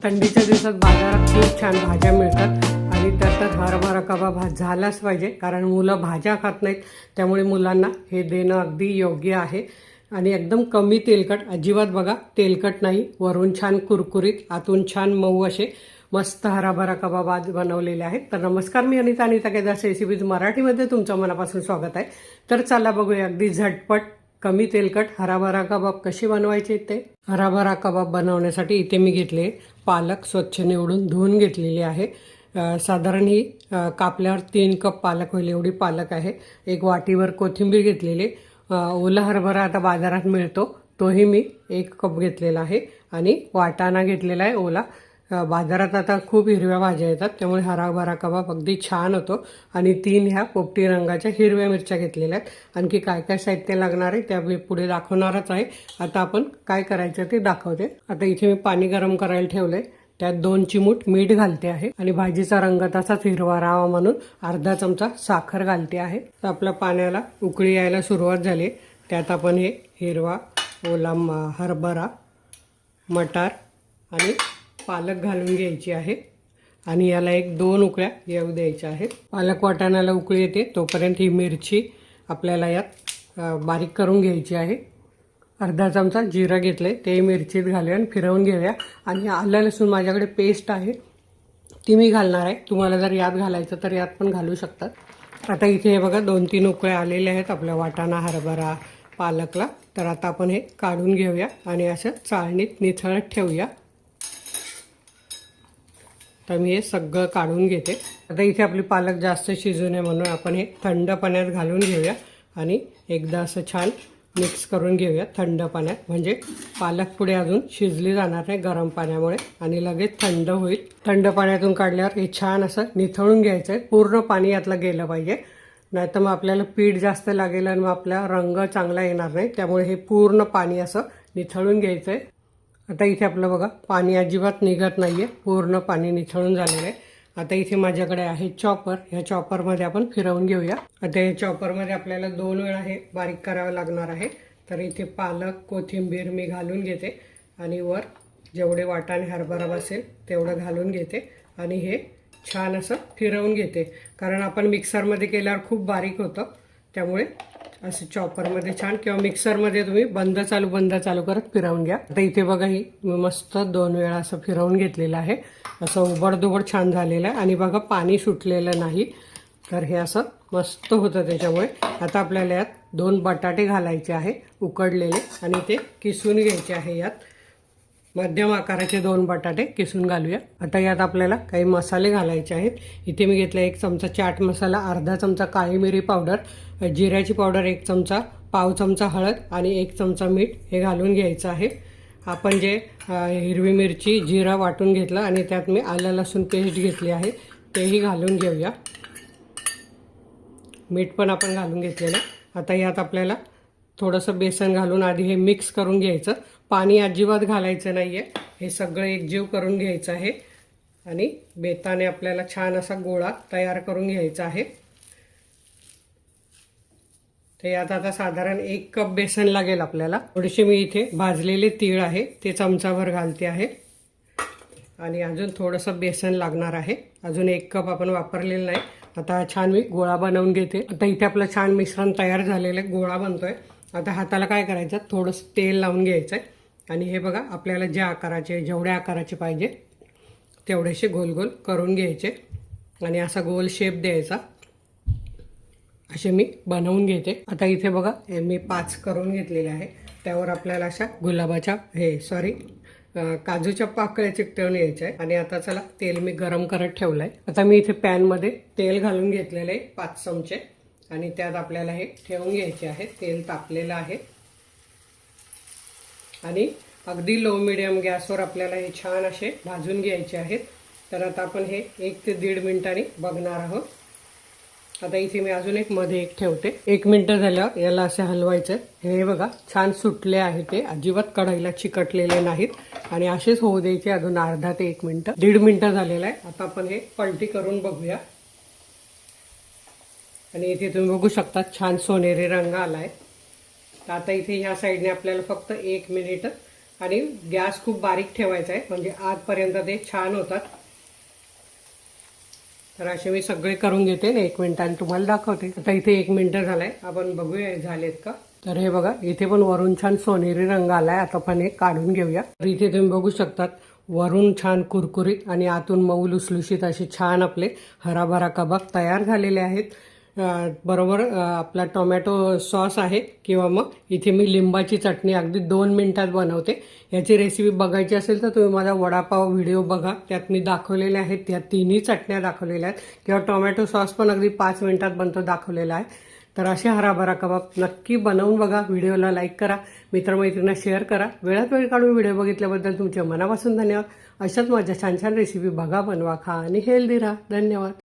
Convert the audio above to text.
थंडीच्या दिवसात बाजारात खूप छान भाज्या मिळतात आणि त्यात हरभरा कबाब झालाच पाहिजे, कारण मुलं भाज्या खात नाहीत. त्यामुळे मुलांना हे देणं अगदी योग्य आहे. आणि एकदम कमी तेलकट, अजिबात बघा तेलकट नाही, वरून छान कुरकुरीत, आतून छान मऊ असे मस्त हरभरा कबाब आज बनवलेले आहेत. तर नमस्कार, मी अनिता केदार रेसिपीज मराठीमध्ये तुमचं मनापासून स्वागत आहे. तर चला बघूया अगदी झटपट कमी तेलकट हरभरा कबाब कसे बनवायचे ते. हरभरा कबाब बनवण्यासाठी इथे मी घेतले पालक, स्वच्छ निवडून धुवून घेतलेली आहे. साधारण ही कापल्यावर 3 कप पालक होईल एवढी पालक आहे. एक वाटीवर कोथिंबीर घेतलेली. ओला हरभरा आता बाजारात मिळतो, तोही मी 1 कप घेतलेला आहे. आणि वाटाणा घेतलेला आहे ओला. बाजारात आता खूप हिरव्या भाज्या येतात, त्यामुळे हरभरा कबाब अगदी छान होतो. आणि 3 ह्या पोपटी रंगाच्या हिरव्या मिरच्या घेतलेल्या आहेत. आणखी काय काय साहित्य लागणार आहे त्या पुढे दाखवणारच आहे. आता आपण काय करायचं ते दाखवते. आता इथे मी पाणी गरम करायला ठेवलंय, त्यात 2 चिमूट मीठ घालते आहे. आणि भाजीचा रंग तसाच हिरवा राहावा म्हणून अर्धा चमचा साखर घालते आहे. तर आपल्या पाण्याला उकळी यायला सुरुवात झाली. त्यात आपण हे हिरवा ओला हरभरा, मटार आणि पालक घालून घ्यायची आहे. आणि याला 1-2 उकळ्या येऊ द्यायच्या आहेत. पालक वाटाण्याला उकळी येते तोपर्यंत ही मिरची आपल्याला यात बारीक करून घ्यायची आहे. अर्धा चमचा जिरं घेतले, ते मिरचीत घालूया आणि फिरवून घेऊया. आणि आलं लसूण माझ्याकडे पेस्ट आहे, ती मी घालणार आहे. तुम्हाला जर यात घालायचं तर यात पण घालू शकतात. आता इथे हे बघा 2-3 उकळ्या आलेल्या आहेत आपल्या वाटाणा, हरभरा, पालकला. तर आता आपण हे काढून घेऊया आणि असं चाळणीत निथळत ठेवूया. तर मी हे सगळं काढून घेते. आता इथे आपली पालक जास्त शिजू नये म्हणून आपण हे थंड पाण्यात घालून घेऊया आणि एकदा असं छान मिक्स करून घेऊया थंड पाण्यात. म्हणजे पालक पुढे अजून शिजली जाणार नाही गरम पाण्यामुळे आणि लगेच थंड होईल. थंड पाण्यातून काढल्यावर हे छान असं निथळून घ्यायचं आहे. पूर्ण पाणी यातलं गेलं पाहिजे, नाहीतर मग आपल्याला पीठ जास्त लागेल आणि मग आपला रंग चांगला येणार नाही. त्यामुळे हे पूर्ण पाणी असं निथळून घ्यायचं आहे. आता इथे आपलं बघा पाणी अजिबात निघत नाही आहे, पूर्ण पाणी निथळून झालेलं आहे. आता इथे माझ्याकडे आहे चॉपर. ह्या चॉपरमध्ये आपण फिरवून घेऊया. आता या चॉपरमध्ये आपल्याला 2 वेळा हे बारीक करावं लागणार आहे. तर इथे पालक, कोथिंबीर मी घालून घेते आणि वर जेवढे वाटाणे हरभरा बसेल तेवढं घालून घेते आणि हे छान असं फिरवून घेते. कारण आपण मिक्सरमध्ये केल्यावर खूप बारीक होतं, त्यामुळे असं चॉपरमध्ये छान, किंवा मिक्सरमध्ये तुम्ही बंद चालू करत फिरवून घ्या. आता इथे बघा ही मस्त 2 वेळा असं फिरवून घेतलेलं आहे. असं उबडधुबड छान झालेलं आहे आणि बघा पाणी सुटलेलं नाही. तर हे असं मस्त होतं. त्याच्यामुळे आता आपल्याला यात 2 बटाटे घालायचे आहे उकडलेले आणि ते किसून घ्यायचे आहे. यात मध्यम आकाराचे 2 बटाटे किसून घालूया. आता यात आपल्याला काही मसाले घालायचे आहेत. इथे मी घेतला 1 चमचा चाट मसाला, अर्धा चमचा काळी मिरी पावडर, जिऱ्याची पावडर 1 चमचा, पाव चमचा हळद आणि 1 चमचा मीठ हे घालून घ्यायचं आहे. आपण जे हिरवी मिरची, जिरा वाटून घेतलं आणि त्यात मी आलं लसूण पेस्ट घेतली आहे, तेही घालून घेऊया. मीठ पण आपण घालून घेतलेलं. आता यात आपल्याला थोडंसं बेसन घालून आधी हे मिक्स करून घ्यायचं. पाणी अजिबात घालायचं नाही आहे. हे सगळं एकजीव करून घ्यायचं आहे आणि बेताने आपल्याला छान असा गोळा तयार करून घ्यायचा आहे. तर यात आता साधारण 1 कप बेसन लागेल आपल्याला. थोडेसे मी इथे भाजलेले तीळ आहे ते चमचाभर घालते आहे आणि अजून थोडंसं बेसन लागणार आहे. अजून 1 कप आपण वापरलेलं नाही. आता छान मी गोळा बनवून घेते. आता इथे आपलं छान मिश्रण तयार झालेलं आहे, गोळा बनतोय. आता हाताला काय करायचं, थोडंसं तेल लावून घ्यायचं आहे आणि हे बघा आपल्याला ज्या आकाराचे, जेवढ्या आकाराचे पाहिजे तेवढेसे गोल गोल करून घ्यायचे आणि असा गोल शेप द्यायचा. असे मी बनवून घेते. आता इथे बघा मी 5 करून घेतलेले आहे. त्यावर आपल्याला अशा गुलाबाच्या काजूच्या पाकळ्या चिकटवून यायच्या आहे. आणि आता चला तेल मी गरम करत ठेवलं आहे. आता मी इथे पॅनमध्ये तेल घालून घेतलेलं आहे 5 चमचे आणि त्यात आपल्याला हे ठेवून घ्यायचे आहे. तेल तापलेलं आहे आणि अगदी लो मिडियम गॅसवर आपल्याला हे छान असे भाजून घ्यायचे आहेत. तर आता आपण हे 1 ते 1.5 मिनिटांनी बघणार आहोत. आता इथे मी अजून मध्ये एक ठेवते. 1 मिनिट झाल्यावर याला असे हलवायचं. हे बघा छान सुटले आहे, ते अजिबात कढईला चिकटलेले नाहीत आणि असेच होऊ द्यायचे अजून अर्धा ते 1 मिनिट. 1.5 मिनिट झालेलं आहे. आता आपण हे पलटी करून बघूया आणि इथे तुम्ही बघू शकता छान सोनेरी रंग आलाय. आता इथे ह्या साईडने आपल्याला फक्त 1 मिनिट आणि गॅस खूप बारीक ठेवायचा आहे म्हणजे आजपर्यंत ते छान होतात. तर असे मी सगळे करून घेते ना 1 मिनिटाने तुम्हाला दाखवते. आता इथे 1 मिनिट झालाय, आपण बघूया झालेत का. तर हे बघा इथे पण वरून छान सोनेरी रंग आलाय. आता पण हे काढून घेऊया. तर इथे तुम्ही बघू शकतात वरून छान कुरकुरीत आणि आतून मऊ लुसलुशीत असे छान आपले हराभरा कबाब तयार झालेले आहेत. बरोबर आपला टोमॅटो सॉस आहे किंवा मग इथे मी लिंबाची चटणी अगदी 2 मिनिटात बनवते. याची रेसिपी बघायची असेल तर तुम्ही माझा वडापाव व्हिडिओ बघा, त्यात मी दाखवलेले आहेत. त्या तिन्ही चटण्या दाखवलेल्या आहेत किंवा टोमॅटो सॉस पण अगदी 5 मिनिटात बनतो दाखवलेला आहे. तर असे हराभरा कबाब नक्की बनवून बघा. व्हिडिओला लाईक करा, मित्रमैत्रिणींना शेअर करा. वेळात वेळ काढून व्हिडिओ बघितल्याबद्दल तुमच्या मनापासून धन्यवाद. अशाच माझ्या छान छान रेसिपी बघा, बनवा, खा आणि हेल्दी राहा. धन्यवाद.